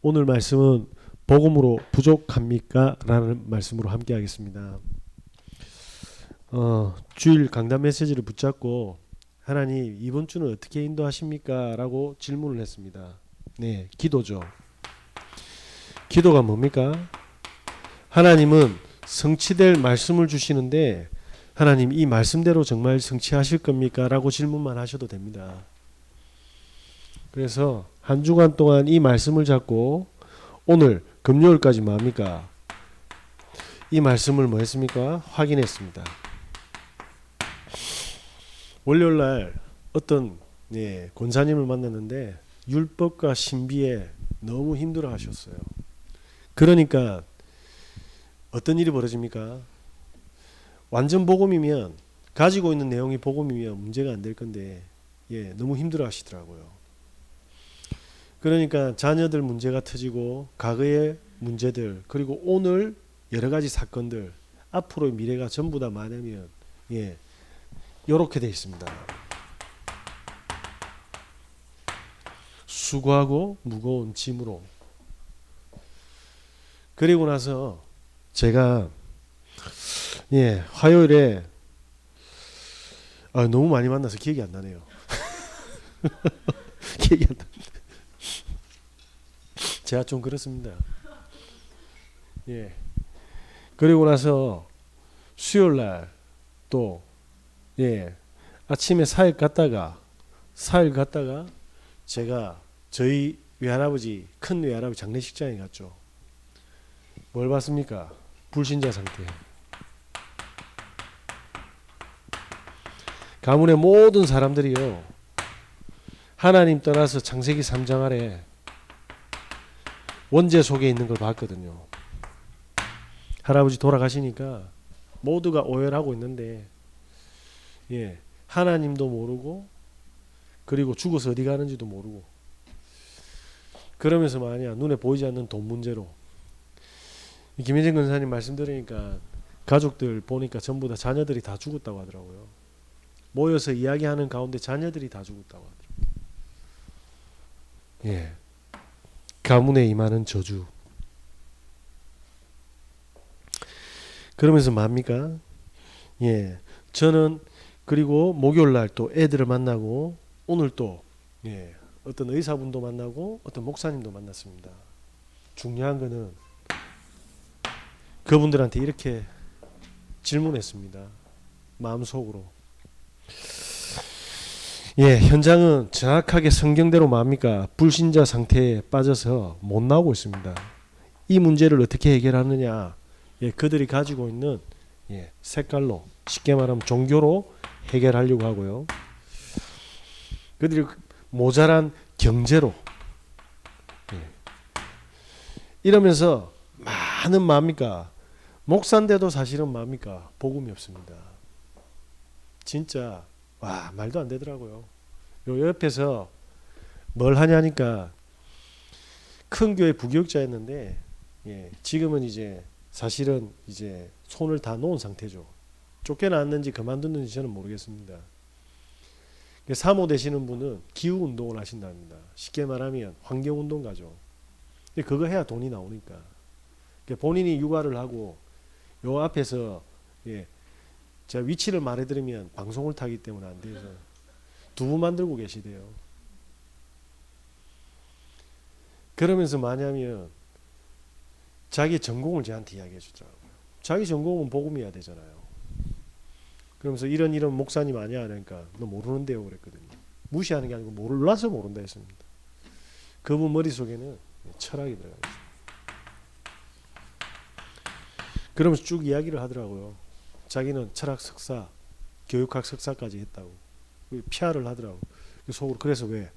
오늘 말씀은 복음으로 부족합니까? 라는 말씀으로 함께 하겠습니다. 주일 강단 메시지를 붙잡고 하나님 이번 주는 어떻게 인도하십니까? 라고 질문을 했습니다. 네, 기도죠. 기도가 뭡니까? 하나님은 성취될 말씀을 주시는데 하나님 이 말씀대로 정말 성취하실 겁니까? 라고 질문만 하셔도 됩니다. 그래서 한 주간 동안 이 말씀을 잡고 오늘 금요일까지 뭐합니까? 이 말씀을 뭐 했습니까? 확인했습니다. 월요일날 어떤 권사님을 만났는데 율법과 신비에 너무 힘들어 하셨어요. 그러니까 어떤 일이 벌어집니까? 완전 복음이면 가지고 있는 내용이 복음이면 문제가 안 될 건데 너무 힘들어 하시더라고요. 그러니까 자녀들 문제가 터지고 과거의 문제들 그리고 오늘 여러 가지 사건들 앞으로의 미래가 전부 다 뭐냐면 이렇게 돼 있습니다. 수고하고 무거운 짐으로. 그리고 나서 제가 화요일에 너무 많이 만나서 기억이 안 나네요. 기억이 안 나. 제가 좀 그렇습니다. 그리고 나서 수요일날 또 아침에 사일 갔다가 제가 저희 외할아버지 큰 외할아버지 장례식장에 갔죠. 뭘 봤습니까? 불신자 상태. 가문의 모든 사람들이요 하나님 떠나서 창세기 3장 아래 원죄 속에 있는 걸 봤거든요. 할아버지 돌아가시니까 모두가 오열하고 있는데 하나님도 모르고 그리고 죽어서 어디 가는지도 모르고 그러면서 만약 눈에 보이지 않는 돈 문제로 김혜진 권사님 말씀 들으니까 가족들 보니까 전부 다 자녀들이 다 죽었다고 하더라고요. 모여서 이야기하는 가운데 자녀들이 다 죽었다고 하더라고요. 가문에 임하는 저주. 그러면서 뭡니까? 저는 그리고 목요일날 또 애들을 만나고 오늘 또 어떤 의사분도 만나고 어떤 목사님도 만났습니다. 중요한 거는 그분들한테 이렇게 질문했습니다. 마음속으로. 현장은 정확하게 성경대로 뭡니까? 불신자 상태에 빠져서 못 나오고 있습니다. 이 문제를 어떻게 해결하느냐? 그들이 가지고 있는 색깔로 쉽게 말하면 종교로 해결하려고 하고요. 그들이 모자란 경제로 이러면서 많은 뭡니까? 목사인데도 사실은 뭡니까? 복음이 없습니다. 진짜 말도 안 되더라고요. 요 옆에서 뭘 하냐니까 큰 교회 부교육자였는데 지금은 이제 사실은 이제 손을 다 놓은 상태죠. 쫓겨났는지 그만뒀는지 저는 모르겠습니다. 사모 되시는 분은 기후운동을 하신답니다. 쉽게 말하면 환경운동가죠. 근데 그거 해야 돈이 나오니까. 본인이 육아를 하고 요 앞에서 제가 위치를 말해드리면 방송을 타기 때문에 안 돼서 두부 만들고 계시대요. 그러면서 뭐냐면 자기 전공을 저한테 이야기해 주더라고요. 자기 전공은 복음이어야 되잖아요. 그러면서 이런 목사님 아니야? 그러니까 너 모르는데요 그랬거든요. 무시하는 게 아니고 몰라서 모른다 했습니다. 그분 머릿속에는 철학이 들어가 있어요. 그러면서 쭉 이야기를 하더라고요. 자기는 철학 석사, 교육학 석사까지 했다고. PR을 하더라고. 속으로 그래서 왜?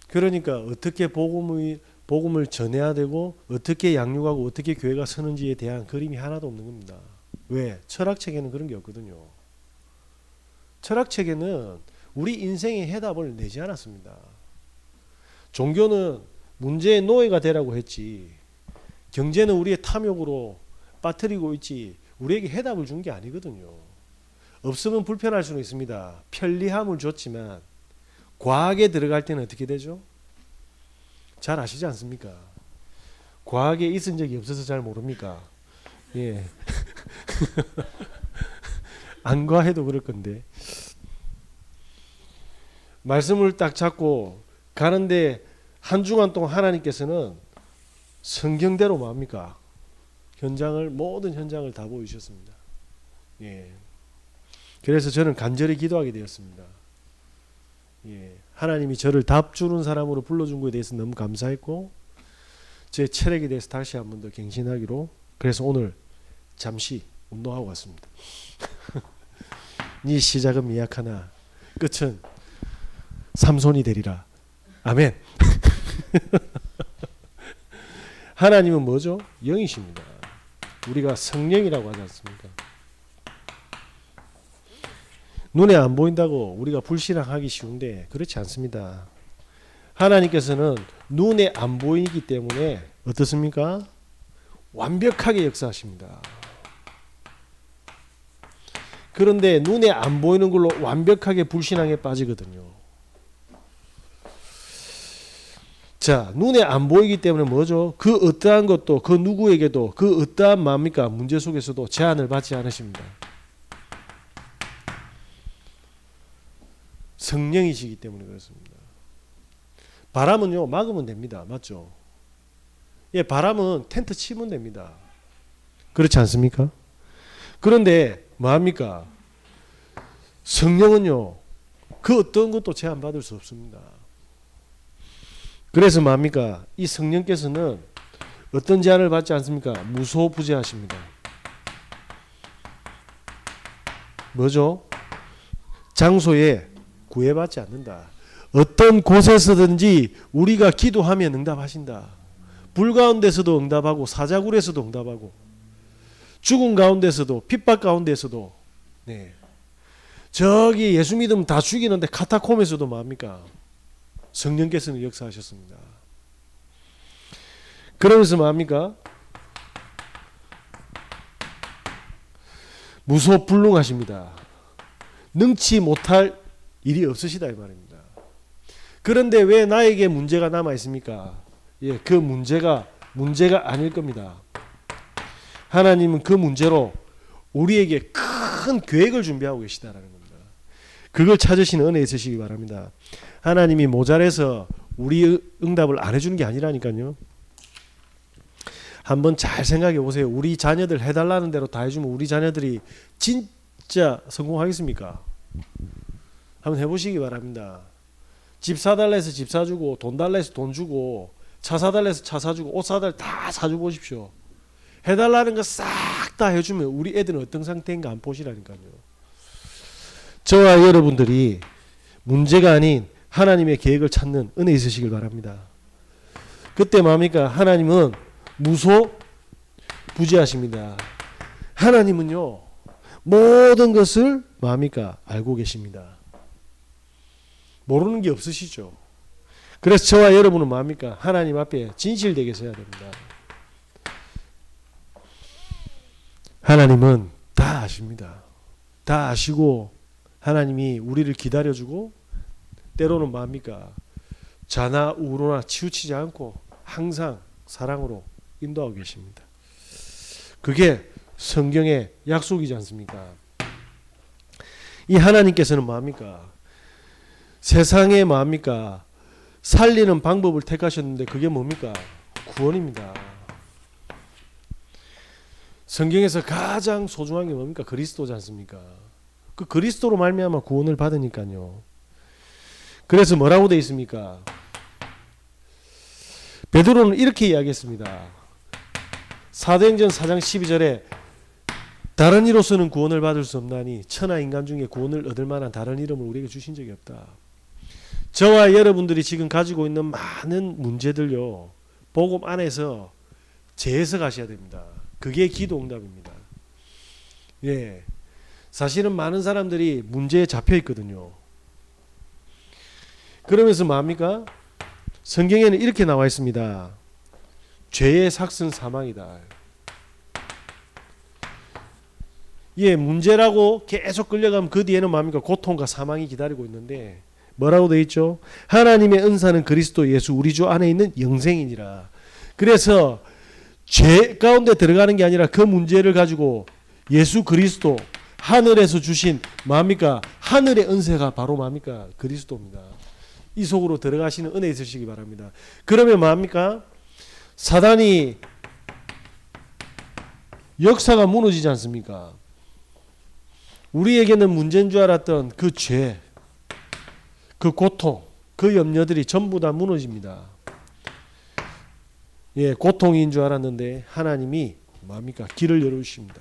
그러니까 어떻게 복음을 전해야 되고 어떻게 양육하고 어떻게 교회가 서는지에 대한 그림이 하나도 없는 겁니다. 왜? 철학책에는 그런 게 없거든요. 철학책에는 우리 인생의 해답을 내지 않았습니다. 종교는 문제의 노예가 되라고 했지 경제는 우리의 탐욕으로 빠뜨리고 있지 우리에게 해답을 준 게 아니거든요. 없으면 불편할 수는 있습니다. 편리함을 줬지만 과학에 들어갈 때는 어떻게 되죠? 잘 아시지 않습니까? 과학에 있은 적이 없어서 잘 모릅니까? 예. 안 과해도 그럴 건데. 말씀을 딱 잡고 가는데 한 주간 동안 하나님께서는 성경대로 뭡니까? 모든 현장을 다 보여주셨습니다. 예. 그래서 저는 간절히 기도하게 되었습니다. 예. 하나님이 저를 답 주는 사람으로 불러준 것에 대해서 너무 감사했고, 제 체력에 대해서 다시 한 번 더 갱신하기로, 그래서 오늘 잠시 운동하고 왔습니다. 네 시작은 미약하나 끝은 삼손이 되리라. 아멘. 하나님은 뭐죠? 영이십니다. 우리가 성령이라고 하지 않습니까? 눈에 안 보인다고 우리가 불신앙하기 쉬운데 그렇지 않습니다. 하나님께서는 눈에 안 보이기 때문에 어떻습니까? 완벽하게 역사하십니다. 그런데 눈에 안 보이는 걸로 완벽하게 불신앙에 빠지거든요. 자, 눈에 안 보이기 때문에 뭐죠? 그 어떠한 것도 그 누구에게도 그 어떠한 뭡니까? 문제 속에서도 제한을 받지 않으십니다. 성령이시기 때문에 그렇습니다. 바람은요, 막으면 됩니다. 맞죠? 예, 바람은 텐트 치면 됩니다. 그렇지 않습니까? 그런데 뭐합니까? 성령은요, 그 어떤 것도 제한받을 수 없습니다. 그래서 뭐합니까? 이 성령께서는 어떤 제한을 받지 않습니까? 무소부재하십니다. 뭐죠? 장소에 구애받지 않는다. 어떤 곳에서든지 우리가 기도하면 응답하신다. 불 가운데서도 응답하고 사자굴에서도 응답하고 죽음 가운데서도 핍박 가운데서도 네. 저기 예수 믿으면 다 죽이는데 카타콤에서도 뭐합니까? 성령께서는 역사하셨습니다. 그러면서 뭐합니까? 무소불능하십니다. 능치 못할 일이 없으시다 이 말입니다. 그런데 왜 나에게 문제가 남아 있습니까? 예, 그 문제가 아닐 겁니다. 하나님은 그 문제로 우리에게 큰 계획을 준비하고 계시다라는 겁니다. 그걸 찾으시는 은혜 있으시기 바랍니다. 하나님이 모자라서 우리 응답을 안 해주는 게 아니라니까요. 한번 잘 생각해 보세요. 우리 자녀들 해달라는 대로 다 해주면 우리 자녀들이 진짜 성공하겠습니까? 한번 해보시기 바랍니다. 집 사달라 해서 집 사주고 돈 달라 해서 돈 주고 차 사달라 해서 차 사주고 옷 사달라 다 사주고 보십시오. 해달라는 거 싹 다 해주면 우리 애들은 어떤 상태인가 한번 보시라니까요. 저와 여러분들이 문제가 아닌 하나님의 계획을 찾는 은혜 있으시길 바랍니다. 그때 뭡니까? 하나님은 무소부재하십니다. 하나님은요 모든 것을 뭡니까? 알고 계십니다. 모르는 게 없으시죠. 그래서 저와 여러분은 뭡니까? 하나님 앞에 진실되게 서야 됩니다. 하나님은 다 아십니다. 다 아시고 하나님이 우리를 기다려주고 때로는 뭡니까? 좌나 우로나 치우치지 않고 항상 사랑으로 인도하고 계십니다. 그게 성경의 약속이지 않습니까? 이 하나님께서는 뭡니까? 세상에 뭡니까? 살리는 방법을 택하셨는데 그게 뭡니까? 구원입니다. 성경에서 가장 소중한 게 뭡니까? 그리스도지 않습니까? 그 그리스도로 말미암아 구원을 받으니까요. 그래서 뭐라고 되어 있습니까? 베드로는 이렇게 이야기했습니다. 사도행전 4장 12절에 다른 이로서는 구원을 받을 수 없나니 천하 인간 중에 구원을 얻을 만한 다른 이름을 우리에게 주신 적이 없다. 저와 여러분들이 지금 가지고 있는 많은 문제들요, 복음 안에서 재해석하셔야 됩니다. 그게 기도 응답입니다. 예, 사실은 많은 사람들이 문제에 잡혀 있거든요. 그러면서 뭡니까? 성경에는 이렇게 나와 있습니다. 죄의 삭은 사망이다. 예, 문제라고 계속 끌려가면 그 뒤에는 뭡니까? 고통과 사망이 기다리고 있는데 뭐라고 되어 있죠? 하나님의 은사는 그리스도 예수 우리 주 안에 있는 영생이니라. 그래서 죄 가운데 들어가는 게 아니라 그 문제를 가지고 예수 그리스도 하늘에서 주신 뭡니까? 하늘의 은혜가 바로 뭡니까? 그리스도입니다. 이 속으로 들어가시는 은혜 있으시기 바랍니다. 그러면 뭡니까? 사단이 역사가 무너지지 않습니까? 우리에게는 문제인 줄 알았던 그 죄, 그 고통, 그 염려들이 전부 다 무너집니다. 예, 고통인 줄 알았는데 하나님이 뭡니까? 길을 열어주십니다.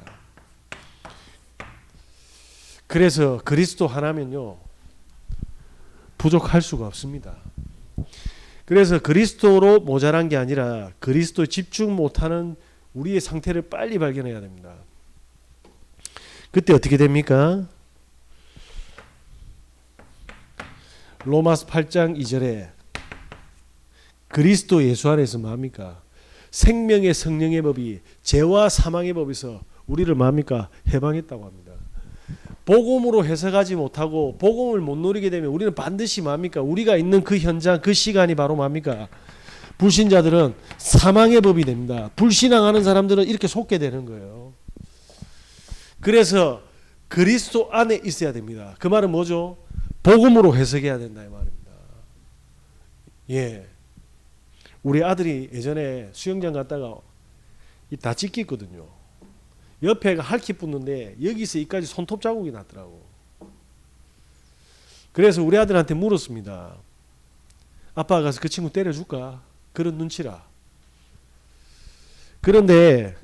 그래서 그리스도 하나면요 부족할 수가 없습니다. 그래서 그리스도로 모자란 게 아니라 그리스도에 집중 못하는 우리의 상태를 빨리 발견해야 됩니다. 그때 어떻게 됩니까? 로마서 8장 2절에 그리스도 예수 안에서 뭡니까? 생명의 성령의 법이 죄와 사망의 법에서 우리를 뭡니까? 해방했다고 합니다. 복음으로 해석하지 못하고 복음을 못 누리게 되면 우리는 반드시 뭡니까? 우리가 있는 그 현장, 그 시간이 바로 뭡니까? 불신자들은 사망의 법이 됩니다. 불신앙하는 사람들은 이렇게 속게 되는 거예요. 그래서 그리스도 안에 있어야 됩니다. 그 말은 뭐죠? 복음으로 해석해야 된다 이 말입니다. 예, 우리 아들이 예전에 수영장 갔다가 다 찢겼거든요. 옆에가 할퀴 붙는데 여기서 여기까지 손톱 자국이 났더라고. 그래서 우리 아들한테 물었습니다. 아빠가 가서 그 친구 때려줄까? 그런 눈치라. 그런데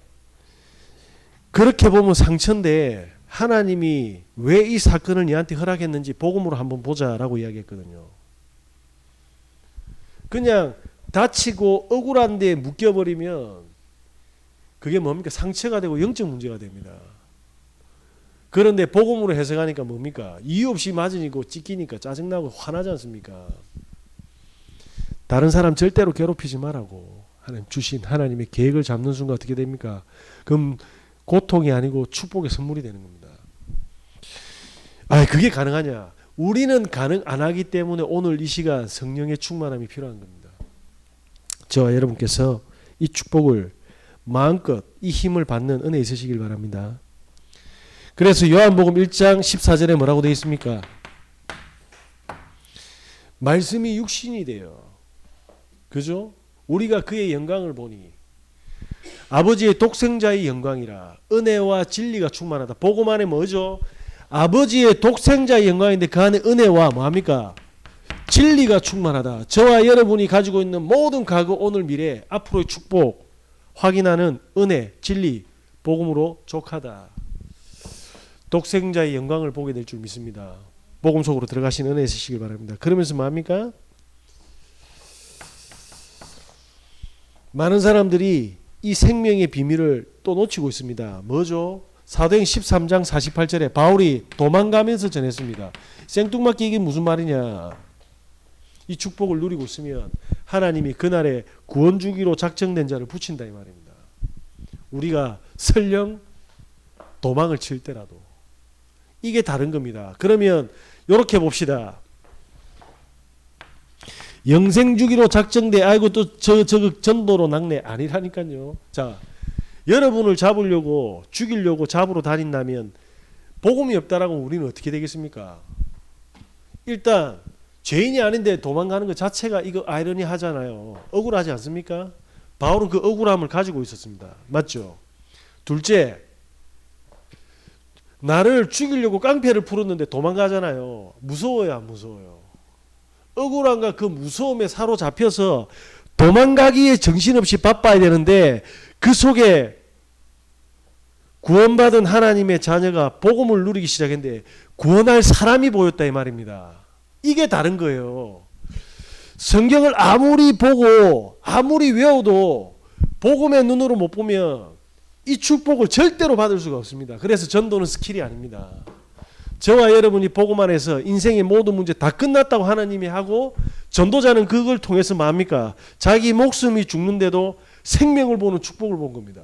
그렇게 보면 상처인데 하나님이 왜 이 사건을 얘한테 허락했는지 복음으로 한번 보자라고 이야기했거든요. 그냥 다치고 억울한 데에 묶여버리면 그게 뭡니까? 상처가 되고 영적 문제가 됩니다. 그런데 복음으로 해석하니까 뭡니까? 이유 없이 맞으니까 찢기니까 짜증나고 화나지 않습니까? 다른 사람 절대로 괴롭히지 말라고 하나님 주신 하나님의 계획을 잡는 순간 어떻게 됩니까? 그럼 고통이 아니고 축복의 선물이 되는 겁니다. 아, 그게 가능하냐? 우리는 가능 안 하기 때문에 오늘 이 시간 성령의 충만함이 필요한 겁니다. 저와 여러분께서 이 축복을 마음껏 이 힘을 받는 은혜 있으시길 바랍니다. 그래서 요한복음 1장 14절에 뭐라고 되어 있습니까? 말씀이 육신이 돼요. 그죠? 우리가 그의 영광을 보니 아버지의 독생자의 영광이라 은혜와 진리가 충만하다. 복음 안에 뭐죠? 아버지의 독생자의 영광인데 그 안에 은혜와 뭐합니까? 진리가 충만하다. 저와 여러분이 가지고 있는 모든 과거, 오늘, 미래, 앞으로의 축복 확인하는 은혜, 진리, 복음으로 족하다. 독생자의 영광을 보게 될 줄 믿습니다. 복음 속으로 들어가신 은혜 있으시길 바랍니다. 그러면서 뭐합니까? 많은 사람들이 이 생명의 비밀을 또 놓치고 있습니다. 뭐죠? 사도행 13장 48절에 바울이 도망가면서 전했습니다. 생뚱맞게 이게 무슨 말이냐? 이 축복을 누리고 있으면 하나님이 그날에 구원 주기로 작정된 자를 붙인다 이 말입니다. 우리가 설령 도망을 칠 때라도 이게 다른 겁니다. 그러면 이렇게 봅시다. 영생 주기로 작정돼 아이고 또 저 전도로 낙내 아니라니까요. 자, 여러분을 잡으려고 죽이려고 잡으러 다닌다면 복음이 없다라고 우리는 어떻게 되겠습니까? 일단 죄인이 아닌데 도망가는 것 자체가 이거 아이러니하잖아요. 억울하지 않습니까? 바울은 그 억울함을 가지고 있었습니다. 맞죠? 둘째, 나를 죽이려고 깡패를 풀었는데 도망가잖아요. 무서워요, 안 무서워요? 억울함과 그 무서움에 사로잡혀서 도망가기에 정신없이 바빠야 되는데 그 속에 구원받은 하나님의 자녀가 복음을 누리기 시작했는데 구원할 사람이 보였다 이 말입니다. 이게 다른 거예요. 성경을 아무리 보고 아무리 외워도 복음의 눈으로 못 보면 이 축복을 절대로 받을 수가 없습니다. 그래서 전도는 스킬이 아닙니다. 저와 여러분이 복음 안에서 인생의 모든 문제 다 끝났다고 하나님이 하고 전도자는 그걸 통해서 뭡니까? 자기 목숨이 죽는데도 생명을 보는 축복을 본 겁니다.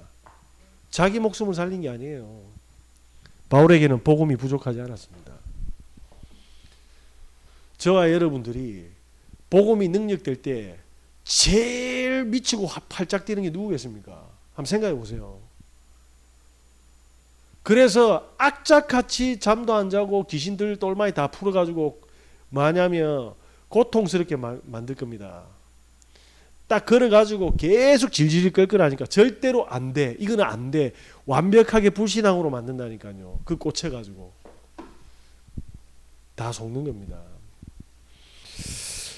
자기 목숨을 살린 게 아니에요. 바울에게는 복음이 부족하지 않았습니다. 저와 여러분들이 복음이 능력될 때 제일 미치고 팔짝 뛰는 게 누구겠습니까? 한번 생각해 보세요. 그래서 악착같이 잠도 안 자고 귀신들 똘마니 다 풀어가지고 뭐냐면 고통스럽게 만들 겁니다. 딱 걸어가지고 계속 질질 끌 거라니까 절대로 안 돼. 이거는 안 돼. 완벽하게 불신앙으로 만든다니까요. 그 꽂혀가지고 다 속는 겁니다.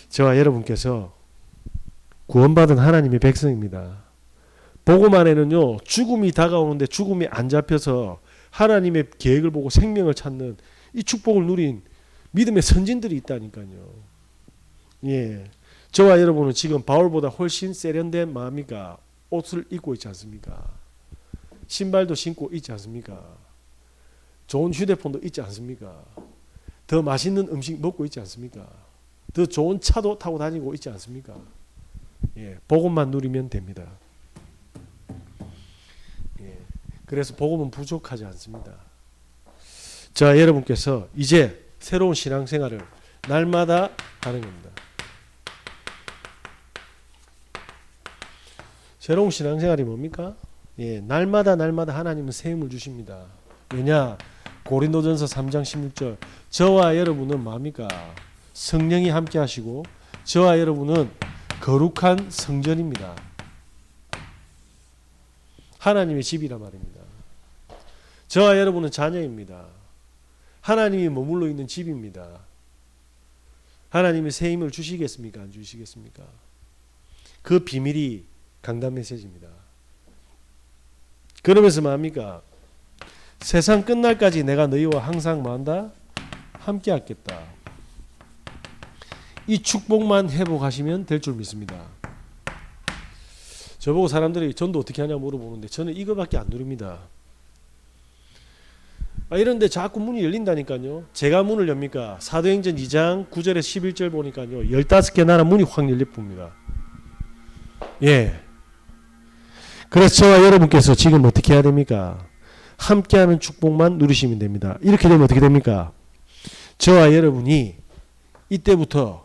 저와 여러분께서 구원받은 하나님의 백성입니다. 복음 안에는요, 죽음이 다가오는데 죽음이 안 잡혀서 하나님의 계획을 보고 생명을 찾는 이 축복을 누린 믿음의 선진들이 있다니까요. 예, 저와 여러분은 지금 바울보다 훨씬 세련된 마음이니까 옷을 입고 있지 않습니까? 신발도 신고 있지 않습니까? 좋은 휴대폰도 있지 않습니까? 더 맛있는 음식 먹고 있지 않습니까? 더 좋은 차도 타고 다니고 있지 않습니까? 예, 복음만 누리면 됩니다. 예, 그래서 복음은 부족하지 않습니다. 자, 여러분께서 이제 새로운 신앙생활을 날마다 하는 겁니다. 새로운 신앙생활이 뭡니까? 예, 날마다 하나님은 새 힘을 주십니다. 왜냐? 고린도전서 3장 16절 저와 여러분은 뭡니까? 성령이 함께 하시고 저와 여러분은 거룩한 성전입니다. 하나님의 집이란 말입니다. 저와 여러분은 자녀입니다. 하나님이 머물러 있는 집입니다. 하나님이 새 힘을 주시겠습니까? 안 주시겠습니까? 그 비밀이 강단 메시지입니다. 그러면서 뭡니까? 세상 끝날까지 내가 너희와 항상 뭐한다? 함께 하겠다. 이 축복만 회복하시면 될 줄 믿습니다. 저보고 사람들이 전도 어떻게 하냐 물어보는데 저는 이거밖에 안 누립니다. 이런데 자꾸 문이 열린다니까요. 제가 문을 엽니까? 사도행전 2장 9절에서 11절 보니까요. 15개 나라 문이 확 열릴 뿐입니다. 예. 그래서 저와 여러분께서 지금 어떻게 해야 됩니까? 함께하는 축복만 누리시면 됩니다. 이렇게 되면 어떻게 됩니까? 저와 여러분이 이때부터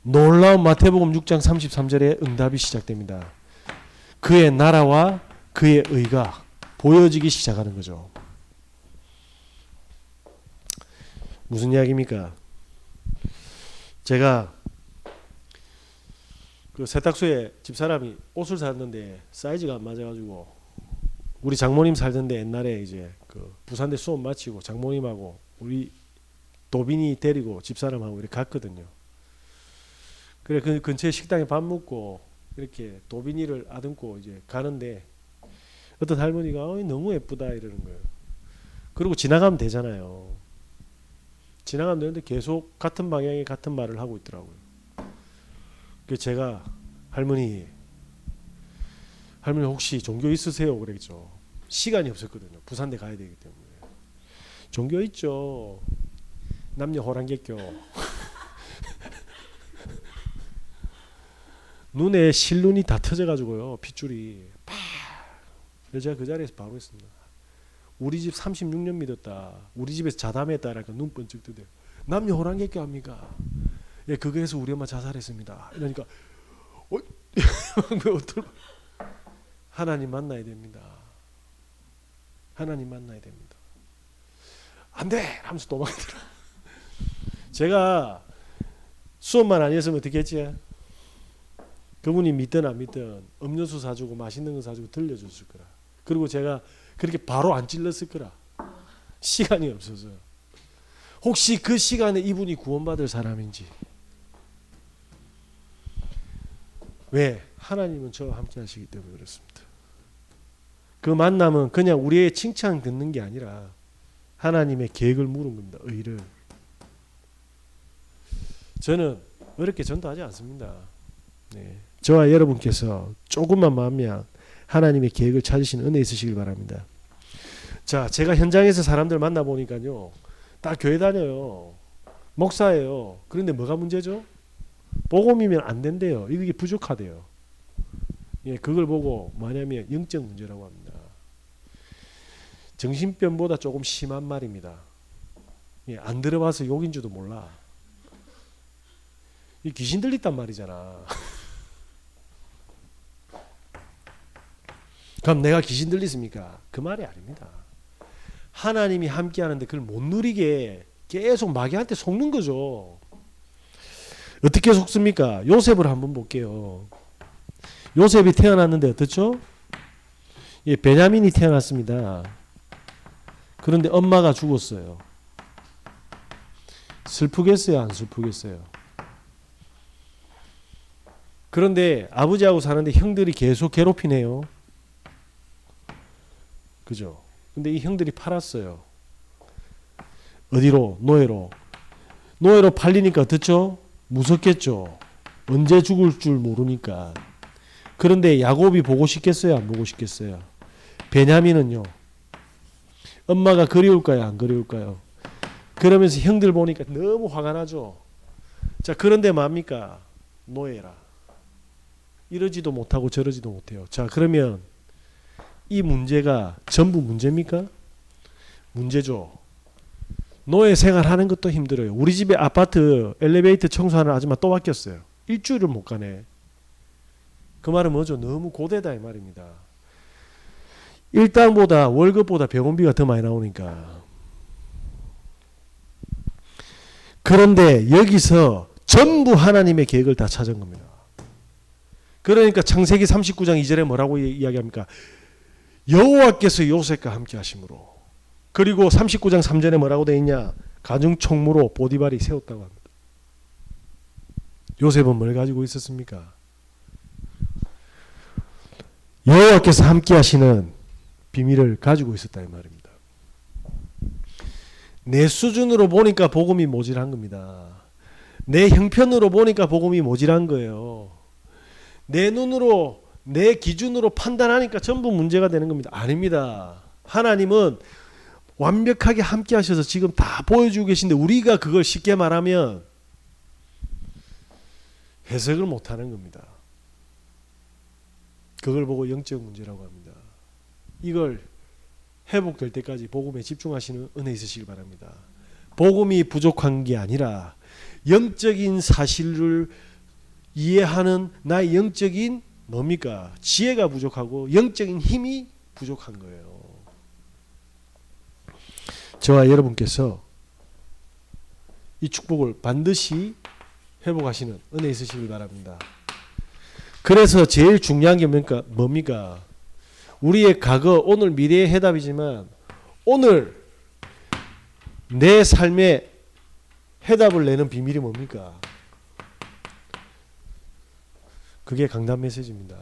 놀라운 마태복음 6장 33절의 응답이 시작됩니다. 그의 나라와 그의 의가 보여지기 시작하는 거죠. 무슨 이야기입니까? 제가 그 세탁소에 집사람이 옷을 샀는데 사이즈가 안 맞아가지고 우리 장모님 살던데 옛날에 이제 그 부산대 수업 마치고 장모님하고 우리 도빈이 데리고 집사람하고 이렇게 갔거든요. 그래 그 근처에 식당에 밥 먹고 이렇게 도빈이를 아듬고 이제 가는데 어떤 할머니가 너무 예쁘다 이러는 거예요. 그리고 지나가면 되잖아요. 지나가면 되는데 계속 같은 방향에 같은 말을 하고 있더라고요. 그래서 제가 할머니 혹시 종교 있으세요? 그랬죠. 시간이 없었거든요. 부산대 가야 되기 때문에. 종교 있죠. 남녀 호랑객교. 눈에 실눈이 다 터져가지고요. 핏줄이 팍. 그래서 제가 그 자리에서 바로 했습니다. 우리 집 36년 믿었다. 우리 집에서 자담했다. 그러니까 눈 번쩍 뜨대요. 남녀 호랑객교 합니까? 예, 그거에서 우리 엄마 자살했습니다. 이러니까 하나님 만나야 됩니다. 하나님 만나야 됩니다. 안 돼! 하면서 도망가더라. 제가 수업만 아니었으면 어떻게 했지? 그분이 믿든 안 믿든 음료수 사주고 맛있는 거 사주고 들려줬을 거라. 그리고 제가 그렇게 바로 안 찔렀을 거라. 시간이 없어서. 혹시 그 시간에 이분이 구원받을 사람인지. 왜? 하나님은 저와 함께 하시기 때문에 그렇습니다. 그 만남은 그냥 우리의 칭찬 듣는 게 아니라 하나님의 계획을 물은 겁니다. 의를. 저는 어렵게 전도하지 않습니다. 네. 저와 여러분께서 조금만 마음면 하나님의 계획을 찾으시는 은혜 있으시길 바랍니다. 자, 제가 현장에서 사람들 만나보니까요. 다 교회 다녀요. 목사예요. 그런데 뭐가 문제죠? 복음이면 안 된대요. 이게 부족하대요. 예, 그걸 보고 뭐냐면 영적 문제라고 합니다. 정신병보다 조금 심한 말입니다. 예, 안 들어봐서 욕인 줄도 몰라. 이 귀신 들렸단 말이잖아. 그럼 내가 귀신 들렸습니까? 그 말이 아닙니다. 하나님이 함께 하는데 그걸 못 누리게 계속 마귀한테 속는 거죠. 어떻게 속습니까? 요셉을 한번 볼게요. 요셉이 태어났는데 어떻죠? 예, 베냐민이 태어났습니다. 그런데 엄마가 죽었어요. 슬프겠어요? 안 슬프겠어요? 그런데 아버지하고 사는데 형들이 계속 괴롭히네요. 그죠? 근데 이 형들이 팔았어요. 어디로? 노예로. 노예로 팔리니까 어떻죠? 무섭겠죠. 언제 죽을 줄 모르니까. 그런데 야곱이 보고 싶겠어요? 안 보고 싶겠어요? 베냐민은요? 엄마가 그리울까요? 안 그리울까요? 그러면서 형들 보니까 너무 화가 나죠. 자, 그런데 뭡니까? 노예라. 이러지도 못하고 저러지도 못해요. 자, 그러면 이 문제가 전부 문제입니까? 문제죠. 노예 생활하는 것도 힘들어요. 우리 집에 아파트 엘리베이터 청소하는 아줌마 또 바뀌었어요. 일주일을 못 가네. 그 말은 뭐죠? 너무 고되다 이 말입니다. 일당보다 월급보다 병원비가 더 많이 나오니까. 그런데 여기서 전부 하나님의 계획을 다 찾은 겁니다. 그러니까 창세기 39장 2절에 뭐라고 이야기합니까? 여호와께서 요셉과 함께 하심으로. 그리고 39장 3절에 뭐라고 되어 있냐? 가중총무로 보디발이 세웠다고 합니다. 요셉은 뭘 가지고 있었습니까? 여호와께서 함께 하시는 비밀을 가지고 있었다 이 말입니다. 내 수준으로 보니까 복음이 모질한 겁니다. 내 형편으로 보니까 복음이 모질한 거예요. 내 눈으로 내 기준으로 판단하니까 전부 문제가 되는 겁니다. 아닙니다. 하나님은 완벽하게 함께 하셔서 지금 다 보여주고 계신데 우리가 그걸 쉽게 말하면 해석을 못하는 겁니다. 그걸 보고 영적 문제라고 합니다. 이걸 회복될 때까지 복음에 집중하시는 은혜 있으시길 바랍니다. 복음이 부족한 게 아니라 영적인 사실을 이해하는 나의 영적인 뭡니까? 지혜가 부족하고 영적인 힘이 부족한 거예요. 저와 여러분께서 이 축복을 반드시 회복하시는 은혜 있으시길 바랍니다. 그래서 제일 중요한 게 뭡니까? 우리의 과거, 오늘, 미래의 해답이지만 오늘 내 삶에 해답을 내는 비밀이 뭡니까? 그게 강단 메시지입니다.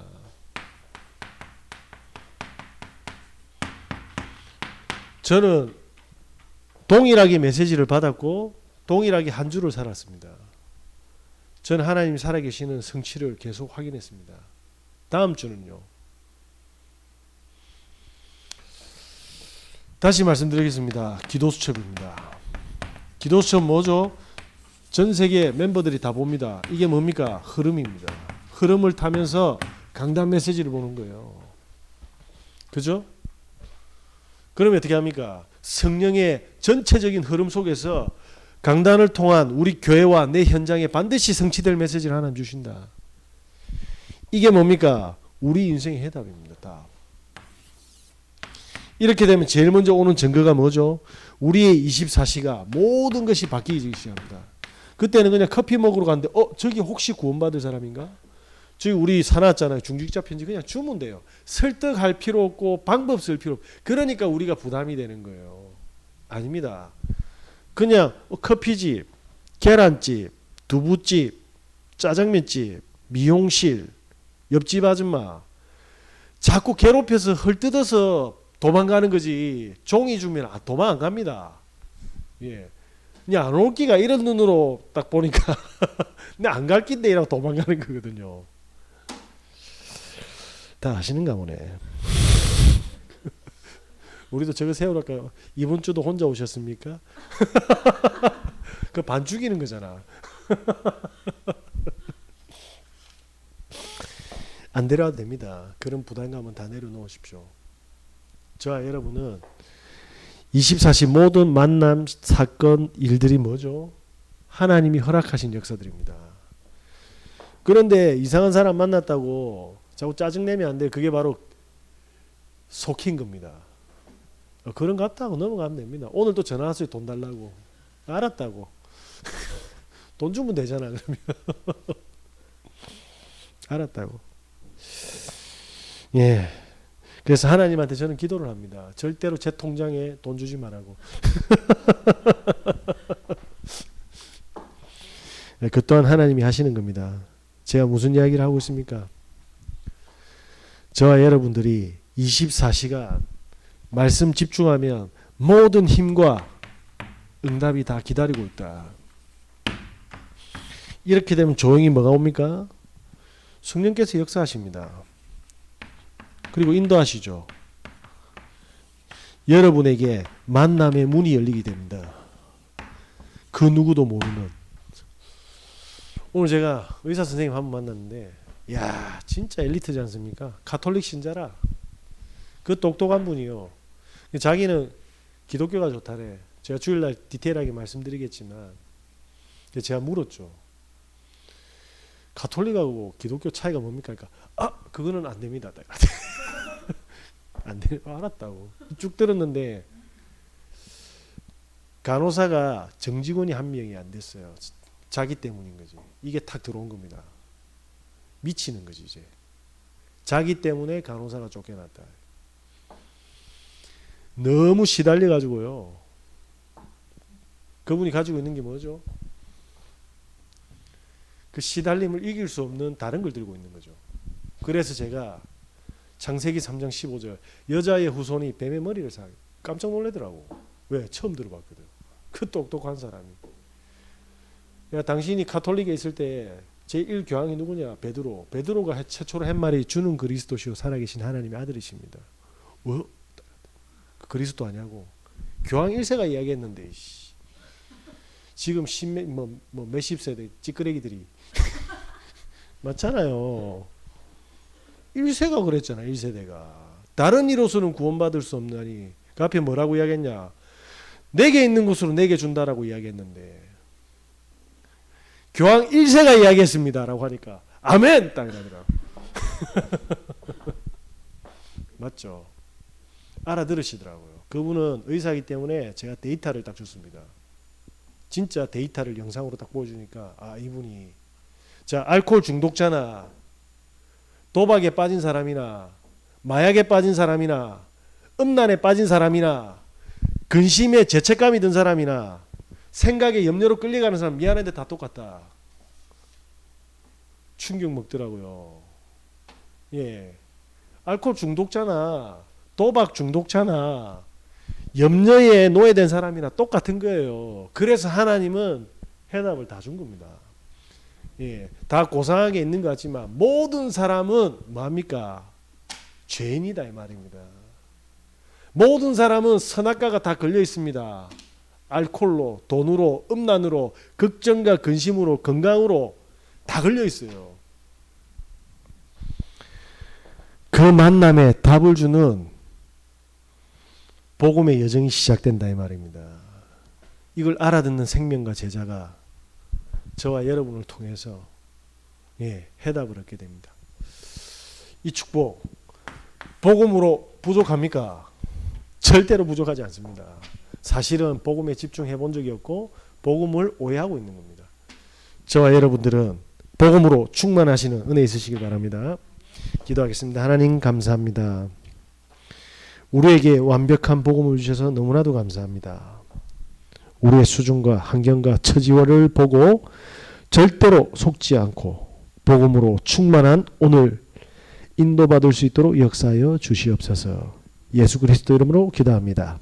저는 동일하게 메시지를 받았고 동일하게 한 주를 살았습니다. 저는 하나님이 살아계시는 성취를 계속 확인했습니다. 다음 주는요. 다시 말씀드리겠습니다. 기도수첩입니다. 기도수첩 뭐죠? 전 세계 멤버들이 다 봅니다. 이게 뭡니까? 흐름입니다. 흐름을 타면서 강단 메시지를 보는 거예요. 그죠? 그러면 어떻게 합니까? 성령의 전체적인 흐름 속에서 강단을 통한 우리 교회와 내 현장에 반드시 성취될 메시지를 하나님 주신다. 이게 뭡니까? 우리 인생의 해답입니다. 답. 이렇게 되면 제일 먼저 오는 증거가 뭐죠? 우리의 24시가 모든 것이 바뀌기 시작합니다. 그때는 그냥 커피 먹으러 갔는데 저기 혹시 구원받을 사람인가? 저기 우리 사놨잖아요. 중직자 편지 그냥 주면 돼요. 설득할 필요 없고 방법 쓸 필요 없고. 그러니까 우리가 부담이 되는 거예요. 아닙니다. 그냥 커피집, 계란집, 두부집, 짜장면집, 미용실, 옆집 아줌마 자꾸 괴롭혀서 헐뜯어서 도망가는 거지. 종이 주면 도망 안 갑니다. 예. 그냥 안 올 기가 이런 눈으로 딱 보니까 근데 안 갈 낀데 이라고 도망가는 거거든요. 다 아시는가 보네. 우리도 저거 세우랄까요? 이번 주도 혼자 오셨습니까? 그 반 죽이는 거잖아. 안 데려와도 됩니다. 그런 부담감은 다 내려놓으십시오. 저와 여러분은 24시 모든 만남, 사건, 일들이 뭐죠? 하나님이 허락하신 역사들입니다. 그런데 이상한 사람 만났다고 자꾸 짜증내면 안 돼. 그게 바로 속인 겁니다. 그런 것 같다고 넘어가면 됩니다. 오늘 또 전화 왔어요. 돈 달라고. 알았다고. 돈 주면 되잖아. 그러면. 알았다고. 예. 그래서 하나님한테 저는 기도를 합니다. 절대로 제 통장에 돈 주지 말라고. 그 또한 하나님이 하시는 겁니다. 제가 무슨 이야기를 하고 있습니까? 저와 여러분들이 24시간 말씀 집중하면 모든 힘과 응답이 다 기다리고 있다. 이렇게 되면 조용히 뭐가 옵니까? 성령께서 역사하십니다. 그리고 인도하시죠. 여러분에게 만남의 문이 열리게 됩니다. 그 누구도 모르는. 오늘 제가 의사 선생님 한 번 만났는데, 야, 진짜 엘리트지 않습니까? 가톨릭 신자라. 그 똑똑한 분이요. 자기는 기독교가 좋다래. 제가 주일날 디테일하게 말씀드리겠지만, 제가 물었죠. 가톨릭하고 기독교 차이가 뭡니까? 그러니까 그거는 안 됩니다. 안 돼. 알았다고. 쭉 들었는데 간호사가 정직원이 한 명이 안 됐어요. 자기 때문인 거지. 이게 탁 들어온 겁니다. 미치는 거지 이제. 자기 때문에 간호사가 쫓겨났다. 너무 시달려 가지고요. 그분이 가지고 있는 게 뭐죠? 그 시달림을 이길 수 없는 다른 걸 들고 있는 거죠. 그래서 제가 창세기 3장 15절 여자의 후손이 뱀의 머리를 사 깜짝 놀라더라고. 왜? 처음 들어봤거든. 그 똑똑한 사람이. 야, 당신이 가톨릭에 있을 때 제1교황이 누구냐? 베드로. 베드로가 최초로 한 말이 주는 그리스도시요 살아계신 하나님의 아들이십니다. 그리스도 아냐고. 교황 1세가 이야기했는데 지금 몇십 세대 찌끄레기들이 맞잖아요. 1세가 그랬잖아. 1세대가. 다른 이로서는 구원받을 수 없나니 그 앞에 뭐라고 이야기했냐. 내게 있는 것으로 내게 준다라고 이야기했는데 교황 1세가 이야기했습니다 라고 하니까 아멘! 딱 이러더라고. 맞죠? 알아들으시더라고요. 그분은 의사이기 때문에 제가 데이터를 딱 줬습니다. 진짜 데이터를 영상으로 딱 보여주니까 이분이 자 알코올 중독자나 도박에 빠진 사람이나 마약에 빠진 사람이나 음란에 빠진 사람이나 근심에 죄책감이 든 사람이나 생각에 염려로 끌려가는 사람 미안한데 다 똑같다. 충격 먹더라고요. 예, 알코올 중독자나 도박 중독자나 염려에 노예된 사람이나 똑같은 거예요. 그래서 하나님은 해답을 다 준 겁니다. 예, 다 고상하게 있는 것 같지만 모든 사람은 뭐합니까? 죄인이다 이 말입니다. 모든 사람은 선악과가 다 걸려 있습니다. 알코올로, 돈으로, 음란으로, 걱정과 근심으로, 건강으로 다 걸려 있어요. 그 만남에 답을 주는 복음의 여정이 시작된다 이 말입니다. 이걸 알아듣는 생명과 제자가 저와 여러분을 통해서 해답을 얻게 됩니다. 이 축복 복음으로 부족합니까? 절대로 부족하지 않습니다. 사실은 복음에 집중해 본 적이 없고 복음을 오해하고 있는 겁니다. 저와 여러분들은 복음으로 충만하시는 은혜 있으시길 바랍니다. 기도하겠습니다. 하나님 감사합니다. 우리에게 완벽한 복음을 주셔서 너무나도 감사합니다. 우리의 수준과 환경과 처지와를 보고 절대로 속지 않고 복음으로 충만한 오늘 인도받을 수 있도록 역사하여 주시옵소서. 예수 그리스도 이름으로 기도합니다.